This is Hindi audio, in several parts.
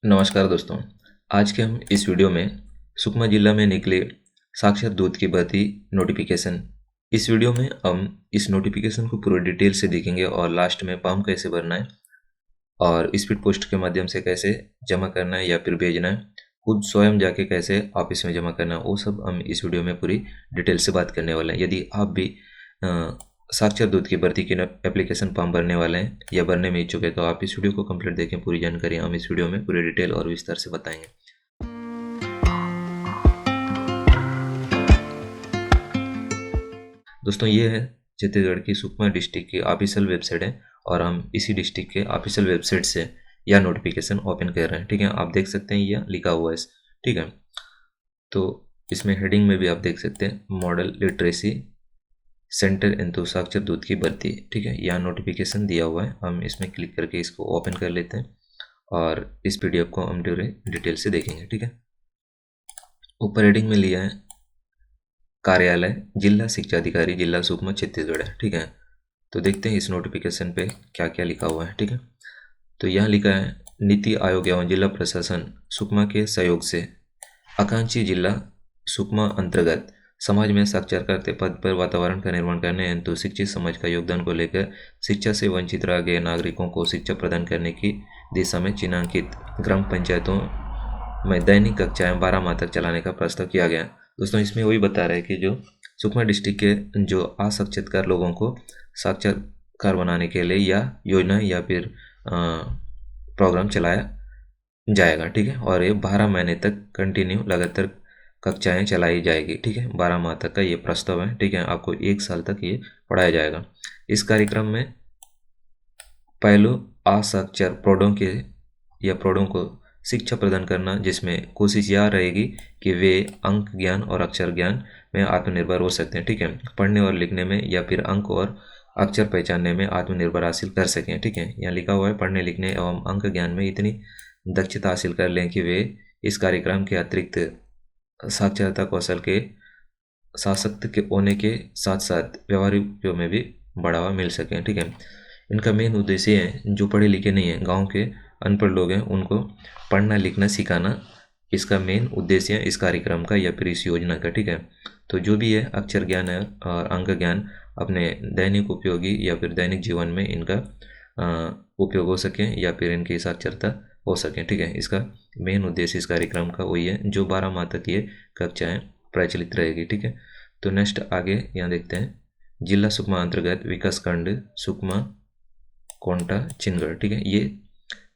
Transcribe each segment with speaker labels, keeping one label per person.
Speaker 1: नमस्कार दोस्तों। आज के हम इस वीडियो में सुकमा जिला में निकले साक्षर दूत की भर्ती नोटिफिकेशन, इस वीडियो में हम इस नोटिफिकेशन को पूरे डिटेल से देखेंगे और लास्ट में फॉर्म कैसे भरना है और स्पीड पोस्ट के माध्यम से कैसे जमा करना है या फिर भेजना है, खुद स्वयं जाके कैसे ऑफिस में जमा करना है, वो सब हम इस वीडियो में पूरी डिटेल से बात करने वाले हैं। यदि आप भी साक्षर दूत की भर्ती की एप्लीकेशन फॉर्म भरने वाले हैं या भरने में इच्छुक है तो आप इस वीडियो को कंप्लीट देखें। पूरी जानकारी हम इस वीडियो में पूरी डिटेल और विस्तार से बताएंगे। दोस्तों, ये है छत्तीसगढ़ की सुकमा डिस्ट्रिक्ट की ऑफिशियल वेबसाइट है और हम इसी डिस्ट्रिक्ट के ऑफिशियल वेबसाइट से यह नोटिफिकेशन ओपन कर रहे हैं। ठीक है, आप देख सकते हैं यह लिखा हुआ है। ठीक है, तो इसमें हेडिंग में भी आप देख सकते हैं मॉडल लिटरेसी सेंटर इंतु साक्षर दूत की भर्ती। ठीक है, यहाँ नोटिफिकेशन दिया हुआ है, हम इसमें क्लिक करके इसको ओपन कर लेते हैं और इस पीडीएफ को हम डिटेल से देखेंगे। ठीक है, ऊपर हेडिंग में लिया है कार्यालय जिला शिक्षा अधिकारी जिला सुकमा छत्तीसगढ़ है। ठीक है, तो देखते हैं इस नोटिफिकेशन पे क्या क्या लिखा हुआ है। ठीक है, तो यहाँ लिखा है नीति आयोग एवं जिला प्रशासन सुकमा के सहयोग से आकांक्षी जिला सुकमा अंतर्गत समाज में साक्षरता पद पर वातावरण का निर्माण करने हेतु शिक्षित समाज का योगदान को लेकर शिक्षा से वंचित रह गए नागरिकों को शिक्षा प्रदान करने की दिशा में चिन्हांकित ग्राम पंचायतों में दैनिक कक्षाएं 12 माह तक चलाने का प्रस्ताव किया गया। दोस्तों, इसमें वही बता रहा है कि जो सुकमा डिस्ट्रिक्ट के जो असाक्षरकार लोगों को साक्षरकार बनाने के लिए या योजना या फिर प्रोग्राम चलाया जाएगा। ठीक है, और ये 12 महीने तक कंटिन्यू लगातार कक्षाएं चलाई जाएगी। ठीक है, 12 माह तक का ये प्रस्ताव है। ठीक है, आपको 1 साल तक ये पढ़ाया जाएगा। इस कार्यक्रम में पहलू असाक्षर प्रौढ़ों के या प्रौढ़ों को शिक्षा प्रदान करना, जिसमें कोशिश यह रहेगी कि वे अंक ज्ञान और अक्षर ज्ञान में आत्मनिर्भर हो सकते हैं। ठीक है, पढ़ने और लिखने में या फिर अंक और अक्षर पहचानने में आत्मनिर्भर हासिल कर सकें। ठीक है, यहाँ लिखा हुआ है पढ़ने लिखने एवं अंक ज्ञान में इतनी दक्षता हासिल कर लें कि वे इस कार्यक्रम के अतिरिक्त साक्षरता कौशल के सशक्त के होने के साथ साथ व्यवहारिक उपयोग में भी बढ़ावा मिल सके। ठीक है, इनका मेन उद्देश्य है जो पढ़े लिखे नहीं हैं, गांव के अनपढ़ लोग हैं, उनको पढ़ना लिखना सिखाना इसका मेन उद्देश्य है इस कार्यक्रम का या फिर इस योजना का। ठीक है, तो जो भी है अक्षर ज्ञान है और अंक ज्ञान अपने दैनिक उपयोगी या फिर दैनिक जीवन में इनका उपयोग हो सके या फिर इनकी साक्षरता हो सके। ठीक है, इसका मेन उद्देश्य इस कार्यक्रम का वही है जो 12 माह तक ये कक्षाएं प्रचलित रहेगी। ठीक है, तो नेक्स्ट आगे यहाँ देखते हैं जिला सुकमा अंतर्गत विकासखंड सुकमा कोंटा चिनगढ़। ठीक है, ये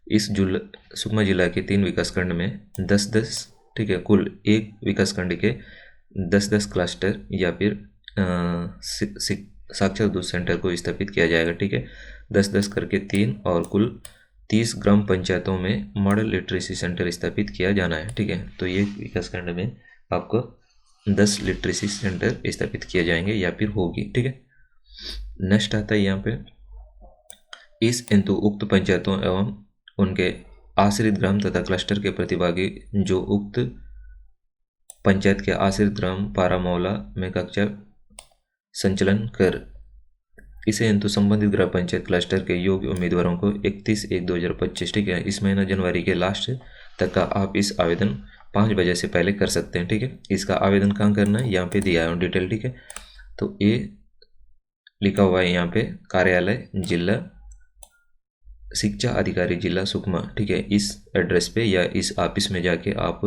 Speaker 1: इस सुकमा जिला के 3 विकासखंड में 10-10, ठीक है, कुल एक विकासखंड के 10-10 क्लस्टर या फिर साक्षर दूत सेंटर को स्थापित किया जाएगा। ठीक है, 10-10 करके 3 और कुल 30 ग्राम पंचायतों में मॉडल लिटरेसी सेंटर स्थापित किया जाना है। ठीक है, तो ये विकासखंड में आपको 10 लिटरेसी सेंटर स्थापित किए जाएंगे या फिर होगी। ठीक है, नेक्स्ट आता है यहाँ पे इस हेतु उक्त पंचायतों एवं उनके आश्रित ग्राम तथा क्लस्टर के प्रतिभागी जो उक्त पंचायत के आश्रित ग्राम पारामौला में कक्षा संचालन कर इसे हेतु संबंधित ग्राम पंचायत क्लस्टर के योग्य उम्मीदवारों को 31/1/2025, ठीक है, इस महीना जनवरी के लास्ट तक का आप इस आवेदन 5 बजे से पहले कर सकते हैं। ठीक है, इसका आवेदन कहाँ करना है यहाँ पे दिया है डिटेल। ठीक है, तो ये लिखा हुआ है यहाँ पे कार्यालय जिला शिक्षा अधिकारी जिला सुकमा। ठीक है, इस एड्रेस पे या इस ऑफिस में जाके आप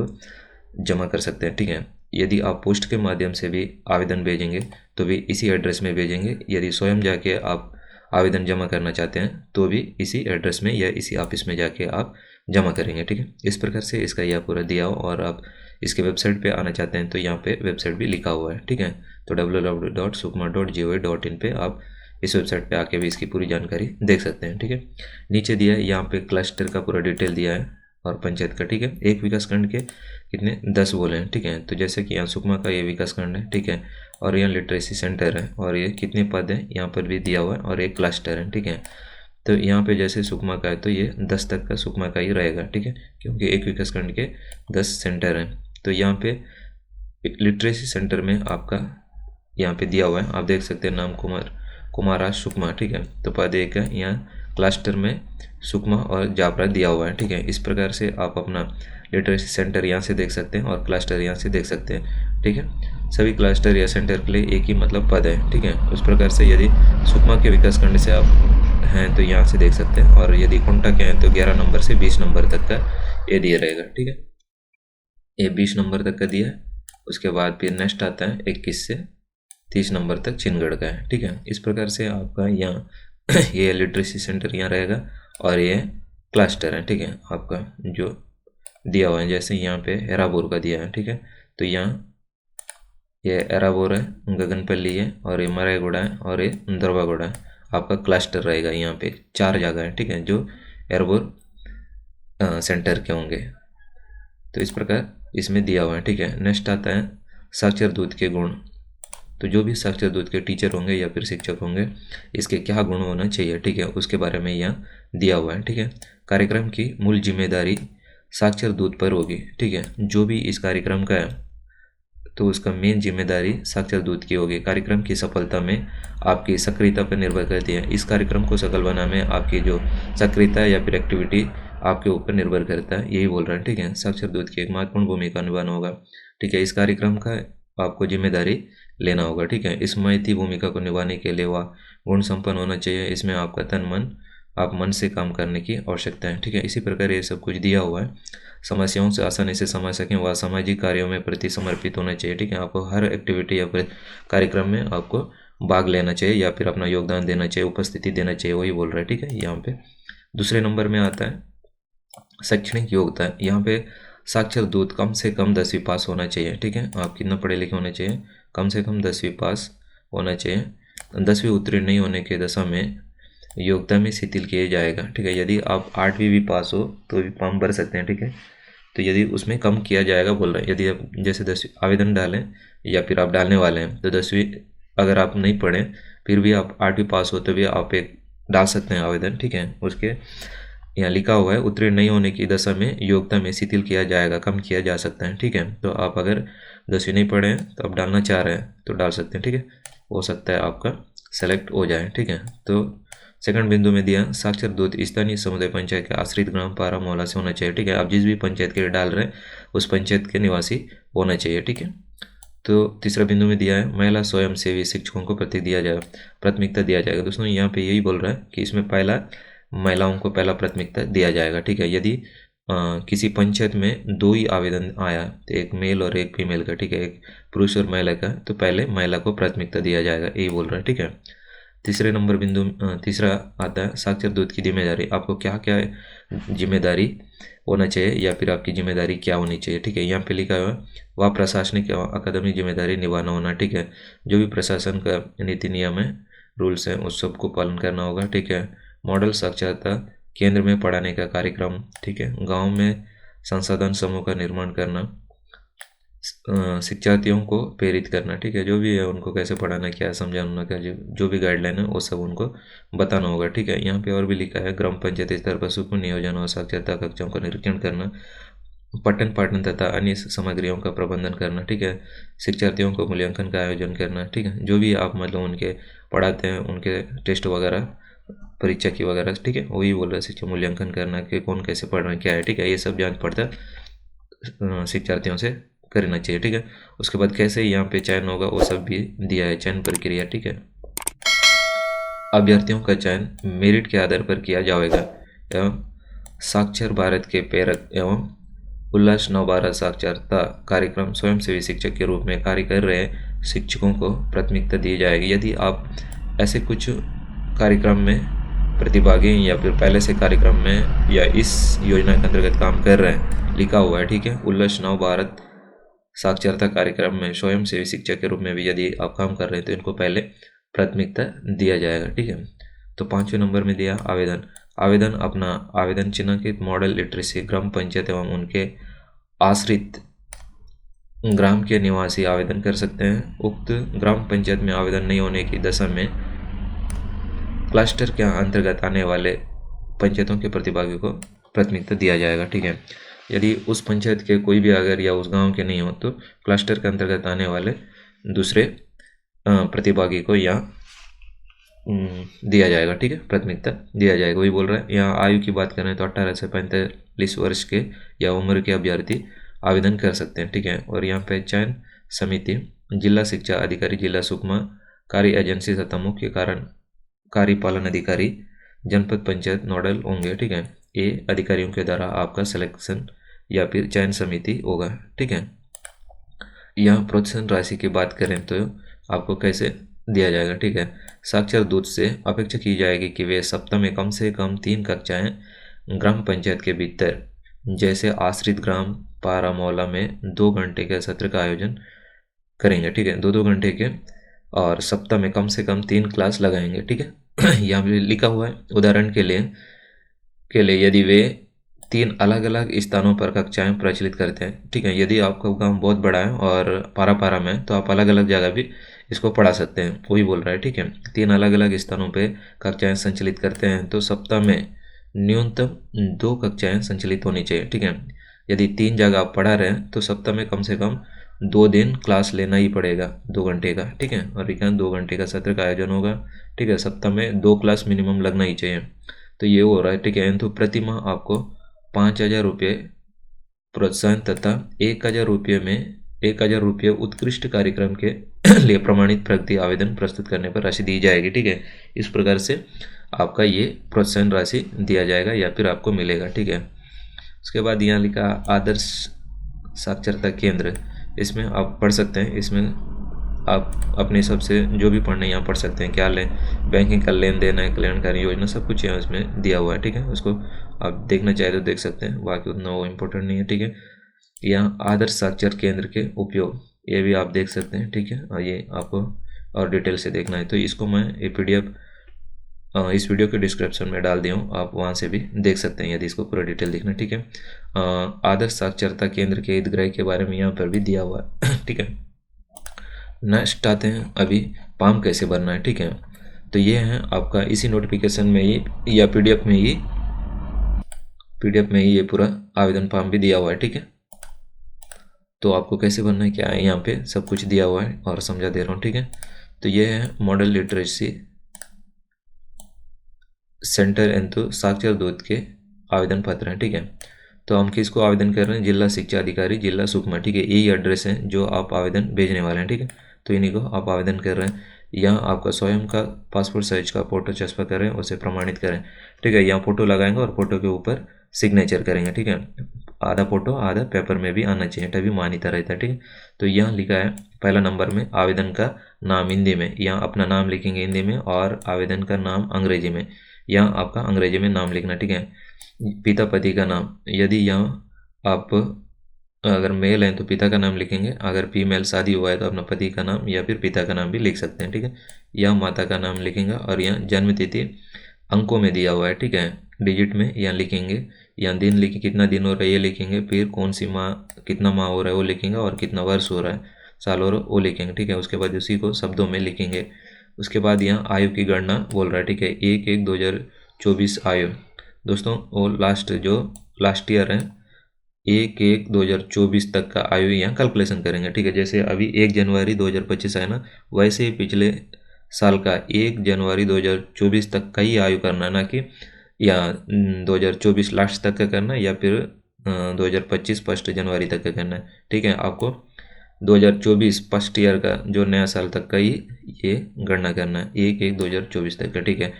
Speaker 1: जमा कर सकते हैं। ठीक है, यदि आप पोस्ट के माध्यम से भी आवेदन भेजेंगे तो भी इसी एड्रेस में भेजेंगे। यदि स्वयं जाके आप आवेदन जमा करना चाहते हैं तो भी इसी एड्रेस में या इसी ऑफिस में जाके आप जमा करेंगे। ठीक है, इस प्रकार से इसका यह पूरा दिया हो और आप इसके वेबसाइट पे आना चाहते हैं तो यहाँ पे वेबसाइट भी लिखा हुआ है। ठीक है, तो www.sukma.gov.in पे आप इस वेबसाइट पे आके भी इसकी पूरी जानकारी देख सकते हैं। ठीक है, नीचे दिया है यहाँ पे क्लस्टर का पूरा डिटेल दिया है और पंचायत का। ठीक है, एक विकासखंड के कितने 10 बोले हैं। ठीक है, तो जैसे कि यहाँ सुकमा का ये विकासखंड है। ठीक है, और यहाँ लिटरेसी सेंटर है और ये कितने पद हैं यहाँ पर भी दिया हुआ है और एक क्लस्टर है। ठीक है, तो यहाँ पे जैसे सुकमा का है तो ये 10 तक का सुकमा का ही रहेगा। ठीक है, क्योंकि एक विकासखंड के 10 सेंटर हैं। तो यहाँ पे लिटरेसी सेंटर में आपका यहाँ पे दिया हुआ है, आप देख सकते हैं नाम कुमारा सुकमा। ठीक है, तो पद 1 है, यहाँ क्लस्टर में सुकमा और जापरा दिया हुआ है। ठीक है, इस प्रकार से आप अपना लिटरेसी सेंटर यहाँ से देख सकते हैं और क्लस्टर यहाँ से देख सकते हैं। ठीक है, सभी क्लस्टर या सेंटर के लिए एक ही मतलब पद है। ठीक है, उस प्रकार से यदि सुकमा के विकास खंड से आप हैं तो यहाँ से देख सकते हैं, और यदि कुंटा के हैं तो 11 नंबर से 20 नंबर तक का ये दिया रहेगा। ठीक है, ये 20 नंबर तक का दिया है। उसके बाद फिर नेक्स्ट आता है 21 से 30 नंबर तक चिनगढ़ का है। ठीक है, इस प्रकार से आपका यहाँ ये लिटरेसी सेंटर यहाँ रहेगा और ये क्लस्टर है। ठीक है, आपका जो दिया हुआ है, जैसे यहाँ पे एराबोर का दिया है। ठीक है, तो यहाँ ये एराबोर है, गगनपल्ली है, और ये मराईगुड़ा है, और ये दरबागुड़ा है। आपका क्लस्टर रहेगा यहाँ पे 4 जगह है। ठीक है, जो एराबोर सेंटर के होंगे। तो इस प्रकार इसमें दिया हुआ है। ठीक है, नेक्स्ट आता है साक्षर दूत के गुण। तो जो भी साक्षर दूत के टीचर होंगे या फिर शिक्षक होंगे, इसके क्या गुण होना चाहिए, ठीक है, उसके बारे में यहाँ दिया हुआ है। ठीक है, कार्यक्रम की मूल जिम्मेदारी साक्षर दूत पर होगी। ठीक है, जो भी इस कार्यक्रम का है तो उसका मेन जिम्मेदारी साक्षर दूत की होगी। कार्यक्रम की सफलता में आपकी सक्रियता पर निर्भर करती है। इस कार्यक्रम को सफल बनाने में आपकी जो सक्रियता या फिर एक्टिविटी आपके ऊपर निर्भर करता है, यही बोल रहे हैं। ठीक है, साक्षर दूत की एक महत्वपूर्ण भूमिका निभाना होगा। ठीक है, इस कार्यक्रम का आपको जिम्मेदारी लेना होगा। ठीक है, इस महती भूमिका को निभाने के लिए वह गुण संपन्न होना चाहिए। इसमें आपका आप मन से काम करने की आवश्यकता है। ठीक है, इसी प्रकार ये सब कुछ दिया हुआ है। समस्याओं से आसानी से समझ सकें, वह सामाजिक कार्यों में प्रति समर्पित होना चाहिए। ठीक है, आपको हर एक्टिविटी या फिर कार्यक्रम में आपको भाग लेना चाहिए या फिर अपना योगदान देना चाहिए, उपस्थिति देना चाहिए, वही बोल रहा है। ठीक है, यहाँ पे दूसरे नंबर में आता है शैक्षणिक योग्यता। यहाँ पे साक्षर दूत कम से कम 10वीं पास होना चाहिए। ठीक है, आप कितना पढ़े लिखे होने चाहिए, कम से कम 10वीं पास होना चाहिए। 10वीं उत्तीर्ण नहीं होने के दशा में योग्यता में शिथिल किया जाएगा। ठीक है, यदि आप 8वीं भी पास हो तो भी फॉर्म भर सकते हैं। ठीक है, तो यदि उसमें कम किया जाएगा बोल रहे हैं। यदि आप जैसे 10वीं आवेदन डालें या फिर आप डालने वाले हैं तो 10वीं अगर आप नहीं पढ़ें फिर भी आप 8वीं पास हो तो भी आप एक डाल सकते हैं आवेदन। ठीक है, उसके यहाँ लिखा हुआ है उत्तीर्ण नहीं होने की दशा में योग्यता में शिथिल किया जाएगा, कम किया जा सकता है। ठीक है, तो आप अगर 10वीं नहीं पढ़े हैं तो आप डालना चाह रहे हैं तो डाल सकते हैं। ठीक है, हो सकता है आपका सेलेक्ट हो जाए। ठीक है, तो सेकंड बिंदु में दिया साक्षर दूत स्थानीय समुदाय पंचायत के आश्रित ग्राम पारा मोहल्ला से होना चाहिए। ठीक है, आप जिस भी पंचायत के लिए डाल रहे हैं उस पंचायत के निवासी होना चाहिए। ठीक है, तो तीसरा बिंदु में दिया है महिला स्वयं सेवी शिक्षकों को प्राथमिकता दिया जाएगा। दोस्तों यहाँ पे यही बोल रहा है कि इसमें महिलाओं को पहला प्राथमिकता दिया जाएगा। ठीक है, यदि किसी पंचायत में 2 ही आवेदन आया, तो एक मेल और एक फीमेल का, ठीक है, एक पुरुष और महिला का, तो पहले महिला को प्राथमिकता दिया जाएगा, यही बोल रहा है। ठीक है, तीसरा आता है साक्षर दूत की जिम्मेदारी। आपको क्या क्या जिम्मेदारी होना चाहिए या फिर आपकी जिम्मेदारी क्या होनी चाहिए। ठीक है, यहाँ पे लिखा हुआ वह प्रशासनिक एवं अकादमिक जिम्मेदारी निभाना होना। ठीक है, जो भी प्रशासन का नीति नियम है, रूल्स हैं, उस सब को पालन करना होगा। ठीक है, मॉडल साक्षरता केंद्र में पढ़ाने का कार्यक्रम। ठीक है, गांव में संसाधन समूह का निर्माण करना, शिक्षार्थियों को प्रेरित करना। ठीक है, जो भी है उनको कैसे पढ़ाना, क्या समझाना, क्या जो भी गाइडलाइन है वो सब उनको बताना होगा। ठीक है, यहाँ पे और भी लिखा है ग्राम पंचायत स्तर पर सुकून नियोजन और साक्षरता कक्षाओं का निरीक्षण करना, पठन पाठन तथा अन्य सामग्रियों का प्रबंधन करना। ठीक है, शिक्षार्थियों को मूल्यांकन का आयोजन करना। ठीक है, जो भी आप मतलब उनके पढ़ाते हैं उनके टेस्ट वगैरह, परीक्षा की वगैरह। ठीक है, वही बोल रहा है शिक्षा मूल्यांकन करना कि कौन कैसे पढ़ रहे हैं, क्या है। ठीक है, ये सब जांच पड़ताल शिक्षार्थियों से करना चाहिए। ठीक है, उसके बाद कैसे यहाँ पे चयन होगा वो सब भी दिया है, चयन प्रक्रिया। ठीक है, अभ्यर्थियों का चयन मेरिट के आधार पर किया जाएगा एवं साक्षर भारत के प्रेरक एवं उल्लास नव भारत साक्षरता कार्यक्रम स्वयंसेवी शिक्षक के रूप में कार्य कर रहे शिक्षकों को प्राथमिकता दी जाएगी। यदि आप ऐसे कुछ कार्यक्रम में प्रतिभागी या फिर पहले से कार्यक्रम में या इस योजना के अंतर्गत काम कर रहे हैं, लिखा हुआ है। ठीक है, उल्लास नव भारत साक्षरता कार्यक्रम में स्वयं सेवी शिक्षक के रूप में भी यदि आप काम कर रहे हैं तो इनको पहले प्राथमिकता दिया जाएगा। ठीक है, तो 5वें नंबर में दिया आवेदन अपना आवेदन चिन्हित मॉडल लिटरेसी ग्राम पंचायत एवं उनके आश्रित ग्राम के निवासी आवेदन कर सकते हैं। उक्त ग्राम पंचायत में आवेदन नहीं होने की दशा में क्लस्टर के अंतर्गत आने वाले पंचायतों के प्रतिभागी को प्राथमिकता दिया जाएगा। ठीक है, यदि उस पंचायत के कोई भी अगर या उस गांव के नहीं हो तो क्लस्टर के अंतर्गत आने वाले दूसरे प्रतिभागी को यहाँ दिया जाएगा, ठीक है, प्राथमिकता दिया जाएगा। वही बोल रहा है। यहाँ आयु की बात करें तो 18 से 45 वर्ष के या उम्र के अभ्यर्थी आवेदन कर सकते हैं, ठीक है। और यहाँ पे चयन समिति जिला शिक्षा अधिकारी, जिला सुकमा कार्य एजेंसी तथा मुख्य कार्यपालन अधिकारी, जनपद पंचायत नोडल होंगे, ठीक है। ये अधिकारियों के द्वारा आपका सिलेक्शन या फिर चयन समिति होगा, ठीक है। यहाँ प्रोत्साहन राशि की बात करें तो आपको कैसे दिया जाएगा, ठीक है। साक्षर दूत से अपेक्षा की जाएगी कि वे सप्ताह में कम से कम 3 कक्षाएं ग्राम पंचायत के भीतर, जैसे आश्रित ग्राम पारामौला में 2 घंटे के सत्र का आयोजन करेंगे, ठीक है, 2-2 घंटे के, और सप्ताह में कम से कम 3 क्लास लगाएंगे, ठीक है। यहाँ पे लिखा हुआ है। उदाहरण के लिए यदि वे 3 अलग अलग स्थानों पर कक्षाएं प्रचलित करते हैं, ठीक है। यदि आपका गांव बहुत बड़ा है और पारा में, तो आप अलग अलग जगह भी इसको पढ़ा सकते हैं, वही बोल रहा है, ठीक है। 3 अलग अलग स्थानों पे कक्षाएं संचालित करते हैं तो सप्ताह में न्यूनतम 2 कक्षाएं संचालित होनी चाहिए, ठीक है। यदि 3 जगह आप पढ़ा रहे हैं तो सप्ताह में कम से कम 2 दिन क्लास लेना ही पड़ेगा 2 घंटे का, ठीक है। और यहाँ 2 घंटे का सत्र का आयोजन होगा, ठीक है। सप्ताह में 2 क्लास मिनिमम लगना ही चाहिए। तो ये हो रहा है, ठीक है। तो प्रति माह आपको 5,000 रुपये प्रोत्साहन तथा 1,000 रुपये उत्कृष्ट कार्यक्रम के लिए प्रमाणित प्रगति आवेदन प्रस्तुत करने पर राशि दी जाएगी, ठीक है। इस प्रकार से आपका ये प्रोत्साहन राशि दिया जाएगा या फिर आपको मिलेगा, ठीक है। उसके बाद यहाँ लिखा आदर्श साक्षरता केंद्र, इसमें आप पढ़ सकते हैं। इसमें आप अपने हिसाब से जो भी पढ़ना है यहाँ पढ़ सकते हैं। क्या लें, बैंकिंग का लेन देन है, कल्याणकारी योजना, सब कुछ यहाँ इसमें दिया हुआ है, ठीक है। उसको आप देखना चाहे तो देख सकते हैं, बाकी उतना वो इम्पोर्टेंट नहीं है, ठीक है। यहाँ आदर्श साक्षर केंद्र के उपयोग, ये भी आप देख सकते हैं, ठीक है। और ये आपको और डिटेल से देखना है तो इसको मैं ये PDF इस वीडियो के डिस्क्रिप्शन में डाल दिया हूँ, आप वहाँ से भी देख सकते हैं यदि इसको पूरा डिटेल देखना, ठीक है। आदर्श साक्षरता केंद्र के हितग्राही के बारे में यहाँ पर भी दिया हुआ है, ठीक है। नेक्स्ट आते हैं अभी फॉर्म कैसे भरना है, ठीक है। तो ये है आपका इसी नोटिफिकेशन में ही या PDF में ही ये पूरा आवेदन फॉर्म भी दिया हुआ है, ठीक है। तो आपको कैसे भरना है क्या है, यहाँ पे सब कुछ दिया हुआ है और समझा दे रहा हूँ, ठीक है। तो ये है मॉडल लिटरेसी सेंटर एंतु साक्षर दूत के आवेदन पत्र हैं, ठीक है। तो हम किसको आवेदन कर रहे हैं, जिला शिक्षा अधिकारी, जिला सुकमा, ठीक है। यही एड्रेस है जो आप आवेदन भेजने वाले हैं, ठीक है। तो इन्हीं को आप आवेदन कर रहे हैं। यहाँ आपका स्वयं का पासपोर्ट साइज का फोटो चस्पा करें, उसे प्रमाणित करें, ठीक है। यहाँ फोटो लगाएंगे और फोटो के ऊपर सिग्नेचर करेंगे, ठीक है। आधा फोटो आधा पेपर में भी आना चाहिए, तभी मान्यता रहता है, ठीक है। तो यहाँ लिखा है पहला नंबर में आवेदन का नाम हिंदी में, यहाँ अपना नाम लिखेंगे हिंदी में और आवेदन का नाम अंग्रेजी में, यहाँ आपका अंग्रेजी में नाम लिखना, ठीक है। पिता पति का नाम, यदि यहाँ आप अगर मेल हैं तो पिता का नाम लिखेंगे, अगर फीमेल शादी हुआ है तो अपना पति का नाम या फिर पिता का नाम भी लिख सकते हैं, ठीक है। यहाँ माता का नाम लिखेंगे और यहाँ जन्म तिथि अंकों में दिया हुआ है, ठीक है, डिजिट में यहाँ लिखेंगे। यहाँ दिन लिखे कितना दिन हो रहा है ये लिखेंगे, फिर कौन सी माह कितना माह हो रहा है वो लिखेंगे और कितना वर्ष हो रहा है साल हो रहा है वो लिखेंगे, ठीक है। उसके बाद उसी को शब्दों में लिखेंगे। उसके बाद यहाँ आयु की गणना बोल रहा है, ठीक है। 1/1/2024 आयु दोस्तों, वो लास्ट ईयर है 1/1/2024 तक का आयु यहाँ कैलकुलेशन करेंगे, ठीक है। जैसे अभी 1 जनवरी 2025 है ना, वैसे ही पिछले साल का 1 जनवरी 2024 तक का ही आयु करना, ना कि या 2024 लास्ट तक का करना या फिर 2025 1 जनवरी तक का करना है, ठीक है। आपको 2024 फर्स्ट ईयर का जो नया साल तक का ही ये गणना करना है, 1/1/2024 तक का, ठीक है।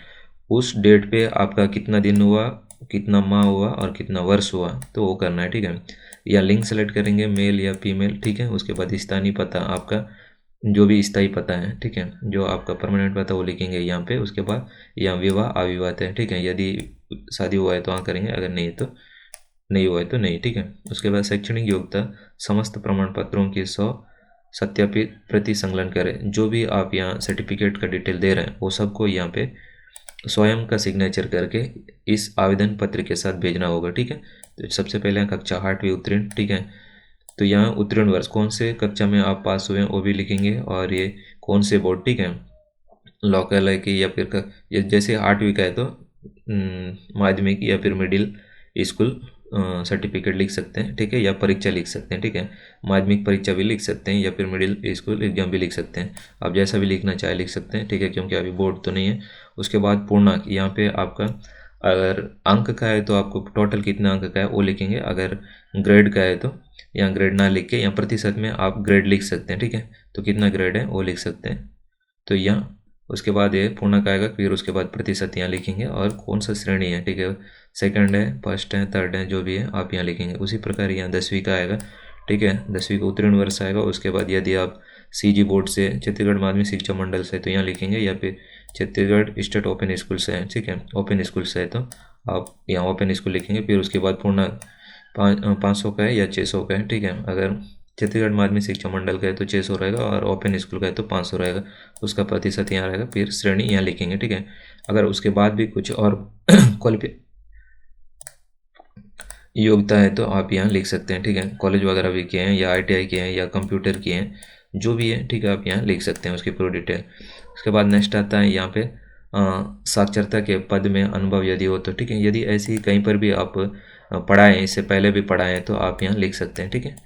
Speaker 1: उस डेट पे आपका कितना दिन हुआ, कितना माह हुआ और कितना वर्ष हुआ तो वो करना है, ठीक है। या लिंक सेलेक्ट करेंगे मेल या फीमेल, ठीक है। उसके बाद स्थानीय पता आपका जो भी स्थायी पता है, ठीक है, जो आपका परमानेंट पता वो लिखेंगे यहाँ पे। उसके बाद यहाँ विवाह अविवाहित है, ठीक है, यदि शादी हुआ है तो हाँ करेंगे, अगर नहीं तो नहीं हुआ है तो नहीं, ठीक है। उसके बाद शैक्षणिक योग्यता समस्त प्रमाण पत्रों की 100 सत्यापित प्रति संकलन करें। जो भी आप यहाँ सर्टिफिकेट का डिटेल दे रहे हैं वो सबको यहाँ पे स्वयं का सिग्नेचर करके इस आवेदन पत्र के साथ भेजना होगा, ठीक है। तो सबसे पहले कक्षा 8वीं उत्तीर्ण, ठीक है। तो यहाँ उत्तीर्ण वर्ष कौन से कक्षा में आप पास हुए हैं वो भी लिखेंगे और ये कौन से बोर्ड, ठीक है, लोकल है कि या फिर जैसे 8वीं का है तो माध्यमिक या फिर मिडिल स्कूल सर्टिफिकेट लिख सकते हैं, ठीक है, या परीक्षा लिख सकते हैं, ठीक है। माध्यमिक परीक्षा भी लिख सकते हैं या फिर मिडिल स्कूल एग्जाम भी लिख सकते हैं। आप जैसा भी लिखना चाहे लिख सकते हैं, ठीक है, क्योंकि अभी बोर्ड तो नहीं है। उसके बाद पूर्णांक, यहाँ पे आपका अगर अंक का है तो आपको टोटल कितना अंक का है वो लिखेंगे। अगर ग्रेड का है तो यहाँ ग्रेड ना लिख के यहाँ प्रतिशत में आप ग्रेड लिख सकते हैं, ठीक है। तो कितना ग्रेड है वो लिख सकते हैं। तो यहाँ उसके बाद ये पूर्णांक आएगा, फिर उसके बाद प्रतिशत यहाँ लिखेंगे और कौन सा श्रेणी है, ठीक है, सेकंड है, फर्स्ट है, थर्ड है, जो भी है आप यहाँ लिखेंगे। उसी प्रकार यहाँ 10वीं का आएगा, ठीक है, 10वीं का उत्तीर्ण वर्ष आएगा। उसके बाद यदि आप CG बोर्ड से, छत्तीसगढ़ माध्यमिक शिक्षा मंडल से, तो यहाँ लिखेंगे, या फिर छत्तीसगढ़ स्टेट ओपन स्कूल से है, ठीक है, ओपन स्कूल से है तो आप यहाँ ओपन स्कूल लिखेंगे। फिर उसके बाद पूर्णांक 500 का है या 600 का है, ठीक है। अगर छत्तीसगढ़ माध्यमिक शिक्षा मंडल का है तो 600 रहेगा और ओपन स्कूल का है तो 500 रहेगा। उसका प्रतिशत यहाँ रहेगा, फिर श्रेणी यहाँ लिखेंगे, ठीक है। अगर उसके बाद भी कुछ और क्वालिफाई योग्यता है तो आप यहाँ लिख सकते हैं, ठीक है। कॉलेज वगैरह भी किए हैं या ITI किए हैं या कंप्यूटर किए हैं, जो भी है, ठीक है, आप यहाँ लिख सकते हैं उसकी पूरी डिटेल। उसके बाद नेक्स्ट आता है यहाँ पे साक्षरता के पद में अनुभव यदि हो तो, ठीक है। यदि ऐसी कहीं पर भी आप पढ़ाएं, इससे पहले भी पढ़ाएं तो आप यहाँ लिख सकते हैं, ठीक है।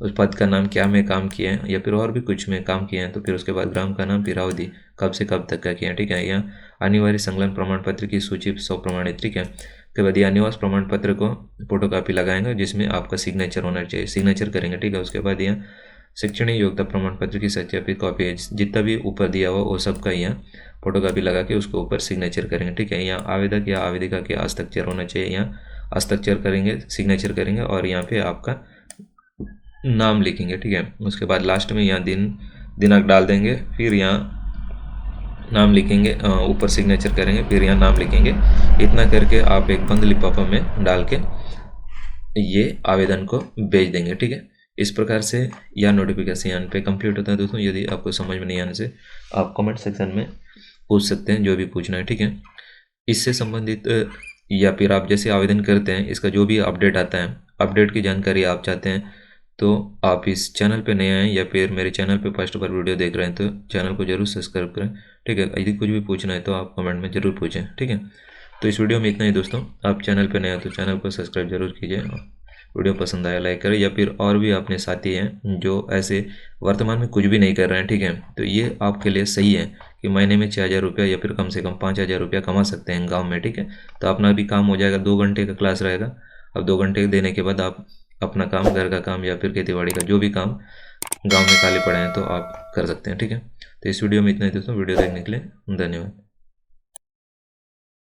Speaker 1: उस पद का नाम, क्या में काम किए हैं या फिर और भी कुछ में काम किए हैं, तो फिर उसके बाद ग्राम का नाम, फिर अवधि कब से कब तक का किया है, ठीक है। यहाँ अनिवार्य संलग्न प्रमाण पत्र की सूची 100 प्रमाणित, ठीक है। उसके बाद यहाँ निवास प्रमाण पत्र को फोटोकॉपी लगाएंगे जिसमें आपका सिग्नेचर होना चाहिए, सिग्नेचर करेंगे, ठीक है। उसके बाद यहाँ शैक्षणिक योग्यता प्रमाण पत्र की सत्यापित कॉपी है, जितना भी ऊपर दिया हुआ वो सब का यहाँ फोटोकॉपी लगा के उसके ऊपर सिग्नेचर करेंगे, ठीक है। यहाँ आवेदक या आवेदिका के हस्ताक्षर होना चाहिए, यहाँ हस्ताक्षर करेंगे, सिग्नेचर करेंगे और यहाँ पे आपका नाम लिखेंगे, ठीक है। उसके बाद लास्ट में यहाँ दिनांक डाल देंगे, फिर यहाँ नाम लिखेंगे, ऊपर सिग्नेचर करेंगे, फिर यहाँ नाम लिखेंगे। इतना करके आप एक बंद लिफाफा में डाल के ये आवेदन को भेज देंगे, ठीक है। इस प्रकार से यह नोटिफिकेशन यहाँ पे कंप्लीट होता है दोस्तों। यदि आपको समझ में नहीं आने से आप कमेंट सेक्शन में पूछ सकते हैं, जो भी पूछना है, ठीक है। इससे संबंधित या फिर आप जैसे आवेदन करते हैं इसका जो भी अपडेट आता है, अपडेट की जानकारी आप चाहते हैं तो आप इस चैनल पे नए आए या फिर मेरे चैनल पे फर्स्ट बार वीडियो देख रहे हैं तो चैनल को जरूर सब्सक्राइब करें, ठीक है। यदि कुछ भी पूछना है तो आप कमेंट में ज़रूर पूछें, ठीक है। तो इस वीडियो में इतना ही दोस्तों। आप चैनल पे नए हैं तो चैनल को सब्सक्राइब जरूर कीजिए, वीडियो पसंद आया लाइक करें, या फिर और भी अपने साथी हैं जो ऐसे वर्तमान में कुछ भी नहीं कर रहे हैं, ठीक है, तो ये आपके लिए सही है कि महीने में 6,000 रुपया या फिर कम से कम 5,000 रुपया कमा सकते हैं गाँव में, ठीक है। तो अपना भी काम हो जाएगा, 2 घंटे का क्लास रहेगा। अब 2 घंटे देने के बाद आप अपना काम, घर का काम या फिर खेतीबाड़ी का जो भी काम गांव में खाली पड़े हैं तो आप कर सकते हैं, ठीक है। तो इस वीडियो में इतना ही दोस्तों। वीडियो देखने के लिए धन्यवाद।